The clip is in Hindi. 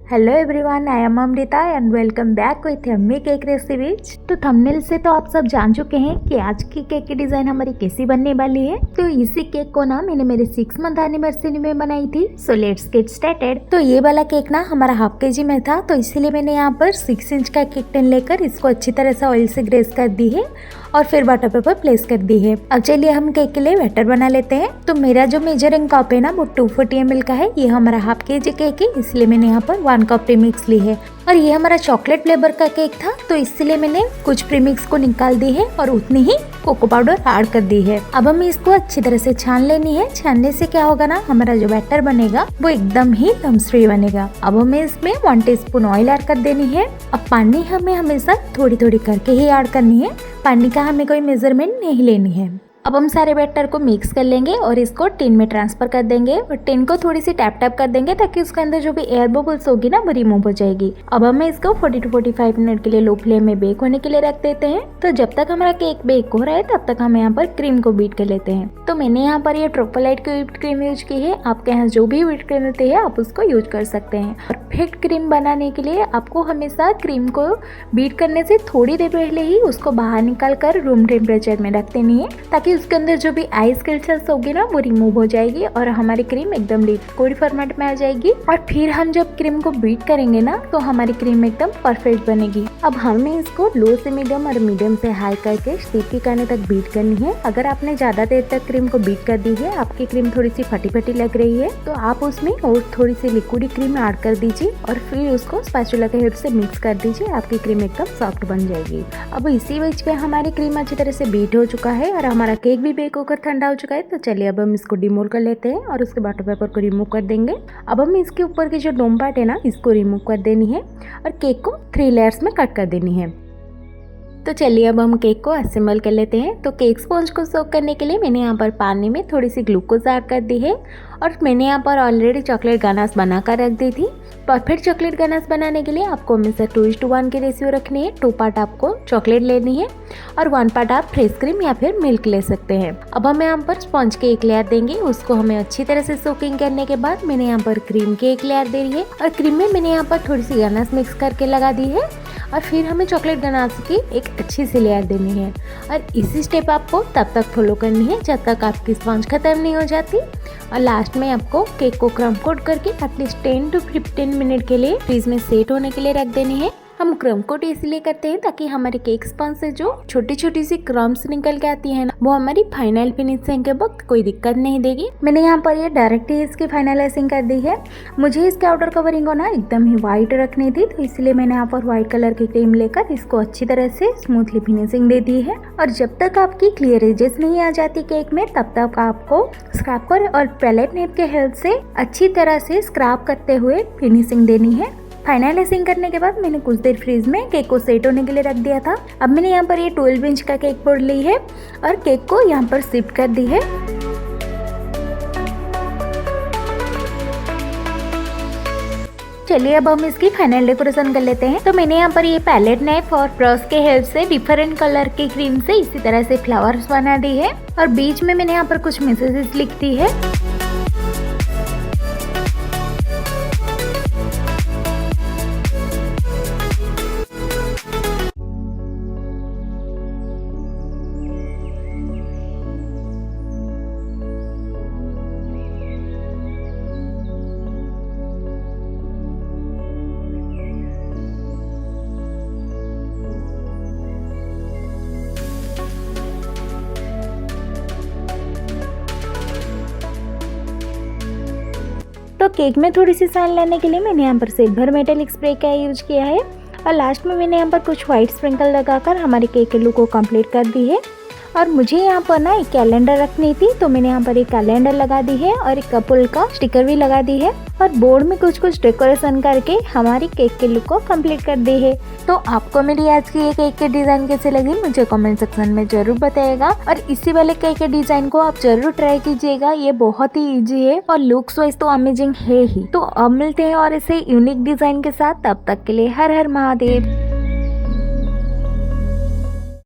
Hello everyone, I am Amrita and welcome back with yummy cake recipes. तो थंबनेल से तो आप सब जान चुके हैं कि आज की केक की डिजाइन हमारी कैसी बनने वाली है। तो इसी केक को ना मैंने मेरे 6 मंथ एनिवर्सरी में बनाई थी। So let's get started. तो ये वाला केक ना हमारा हाफ केजी में था, तो इसीलिए मैंने यहाँ पर 6 इंच का केक टिन लेकर इसको अच्छी तरह से ऑयल से ग्रेस कर दी है और फिर बटर पेपर प्लेस कर दी है। अब चलिए हम केक के लिए बैटर बना लेते हैं। तो मेरा जो मेजरिंग कप है ना वो 240 ml का है। ये हमारा हाफ केजी केक है, इसलिए मैंने यहाँ पर 1 कप प्रीमिक्स ली है। और ये हमारा चॉकलेट फ्लेवर का केक था, तो इसलिए मैंने कुछ प्रीमिक्स को निकाल दी है और उतनी ही कोको पाउडर ऐड कर दी है। अब हमें इसको अच्छी तरह से छान लेनी है। छानने से क्या होगा ना, हमारा जो बैटर बनेगा वो एकदम ही लम्स फ्री बनेगा। अब हमें इसमें 1 टीस्पून ऑयल ऐड कर देनी है। अब पानी हमें हमेशा थोड़ी थोड़ी करके ही ऐड करनी है, पानी का हमें कोई मेजरमेंट नहीं लेनी है। अब हम सारे बैटर को मिक्स कर लेंगे और इसको टिन में ट्रांसफर कर देंगे और टिन को थोड़ी सी टैप टैप कर देंगे ताकि उसके अंदर जो भी एयर बबल्स होगी ना वो रिमूव हो जाएगी। अब हमें इसको 40 to 45 मिनट के लिए लो फ्लेम में बेक होने के लिए रख देते हैं। तो जब तक हमारा केक बेक हो रहा है तब तक हम यहाँ पर क्रीम को बीट कर लेते हैं। तो मैंने यहाँ पर ये ट्रोपोलाइट की व्हिप्ड क्रीम यूज की है। आपके यहाँ जो भी व्हिप्ड क्रीम होती है आप उसको यूज कर सकते हैं। परफेक्ट क्रीम बनाने के लिए आपको हमेशा क्रीम को बीट करने से थोड़ी देर पहले ही उसको बाहर निकाल कर रूम टेम्परेचर में रख देनी है ताकि उसके अंदर जो भी आइस क्रिस्टल्स होगी ना वो रिमूव हो जाएगी और हमारी क्रीम एकदम लिक्विड फॉर्मेट में आ जाएगी। और फिर हम जब क्रीम को बीट करेंगे ना तो हमारी क्रीम एकदम परफेक्ट बनेगी। अब हमें इसको लो से मीडियम और मीडियम से हाई करके स्टिकी आने तक बीट करनी है। अगर आपने ज्यादा देर तक क्रीम को बीट कर दी है, आपकी क्रीम थोड़ी सी फटी फटी लग रही है, तो आप उसमें और थोड़ी सी लिक्विड क्रीम ऐड कर दीजिए और फिर उसको स्पैचुला के हेल्प से मिक्स कर दीजिए। आपकी क्रीम एकदम सॉफ्ट बन जाएगी। अब इसी बीच पे हमारी क्रीम अच्छी तरह से बीट हो चुका है और हमारा केक भी बेक होकर ठंडा हो चुका है। तो चलिए अब हम इसको डिमोल्ड कर लेते हैं और उसके बटर पेपर को रिमूव कर देंगे। अब हम इसके ऊपर की जो डोम पार्ट है ना इसको रिमूव कर देनी है और केक को 3 लेयर्स में कट कर देनी है। तो चलिए अब हम केक को असेंबल कर लेते हैं। तो केक स्पॉन्ज को सोक करने के लिए मैंने यहाँ पर पानी में थोड़ी सी ग्लूकोज ऐड कर दी है और मैंने यहाँ पर ऑलरेडी चॉकलेट गनाश बना कर रख दी थी। परफेक्ट चॉकलेट गनाश बनाने के लिए आपको हमेशा 2:1 की रेशियो रखनी है। 2 पार्ट आपको चॉकलेट लेनी है और 1 पार्ट आप फ्रेश क्रीम या फिर मिल्क ले सकते हैं। अब हम यहाँ पर स्पॉन्ज के एक लेयर देंगे, उसको हमें अच्छी तरह से सोकिंग करने के बाद मैंने यहाँ पर क्रीम के एक लेयर दे रही है और क्रीम में मैंने यहाँ पर थोड़ी सी गनाश मिक्स करके लगा दी है और फिर हमें चॉकलेट गनाश की एक अच्छी सी लेयर देनी है। और इसी स्टेप आपको तब तक फॉलो करनी है जब तक आपकी स्पॉन्ज खत्म नहीं हो जाती। और लास्ट में आपको केक को क्रम कोट करके एटलीस्ट 10 to 15 मिनट के लिए फ्रीज में सेट होने के लिए रख देनी है। हम क्रम कोट इसलिए करते हैं ताकि हमारे केक स्पंज से जो छोटी छोटी सी क्रम्स निकल के आती है ना वो हमारी फाइनल फिनिशिंग के वक्त कोई दिक्कत नहीं देगी। मैंने यहाँ पर ये डायरेक्ट ही इसकी फाइनलाइजिंग कर दी है। मुझे इसके आउटर कवरिंग को ना एकदम ही व्हाइट रखनी थी, तो इसलिए मैंने यहाँ पर व्हाइट कलर की क्रीम लेकर इसको अच्छी तरह से स्मूथली फिनिशिंग दे दी है। और जब तक आपकी क्लियर एजेस नहीं आ जाती केक में तब तक आपको स्क्रैपर और पैलेट नेप के हेल्प से अच्छी तरह से स्क्रैप करते हुए फिनिशिंग देनी है। फाइनलाइजिंग करने के बाद मैंने कुछ देर फ्रीज में केक को सेट होने के लिए रख दिया था। अब मैंने यहाँ पर ये 12 इंच का केक बोर्ड ली है और केक को यहाँ पर शिफ्ट कर दी है। चलिए अब हम इसकी फाइनल डेकोरेशन कर लेते हैं। तो मैंने यहाँ पर ये पैलेट नाइफ और ब्रश के हेल्प से डिफरेंट कलर की क्रीम से इसी तरह से फ्लावर्स बना दी है और बीच में मैंने यहाँ पर कुछ मैसेजेस लिख दी है। तो केक में थोड़ी सी शाइन लाने के लिए मैंने यहाँ पर सिल्वर मेटेलिक स्प्रे का यूज किया है और लास्ट में मैंने यहाँ पर कुछ व्हाइट स्प्रिंकल लगाकर हमारे केक के लुक को कंप्लीट कर दी है। और मुझे यहाँ पर ना एक कैलेंडर रखनी थी, तो मैंने यहाँ पर एक कैलेंडर लगा दी है और एक कपल का स्टिकर भी लगा दी है और बोर्ड में कुछ कुछ डेकोरेशन करके हमारी केक के लुक को कंप्लीट कर दी है। तो आपको मेरी आज की ये केक के डिजाइन कैसे लगी मुझे कमेंट सेक्शन में जरूर बताइएगा और इसी वाले केक के डिजाइन को आप जरूर ट्राई कीजिएगा। ये बहुत ही इजी है और लुक्स वाइज तो अमेजिंग है ही। तो अब मिलते हैं और ऐसे यूनिक डिजाइन के साथ, तब तक के लिए हर हर महादेव।